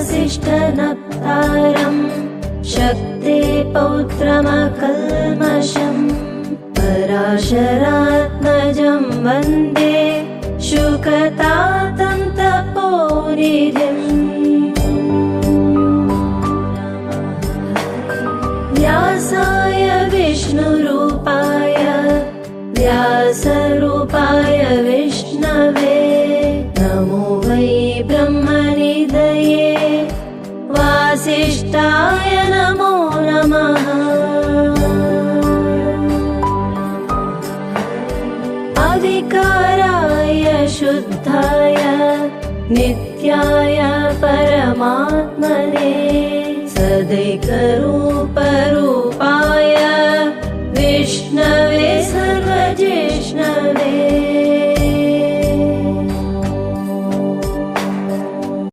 वसिष्ठनप्तारम् शक्ते पौत्रमकल्मषम् पराशरात्मजं वन्दे शुकतातं तपोनिधिम् व्यासाय विष्णुरूपाय व्यासरूपाय विष्णवे नमो वै ब्रह्मनिधये वासिष्ठाय नमो नमः। अविकाराय शुद्धाय नित्याय परमात्मने सदैकरूप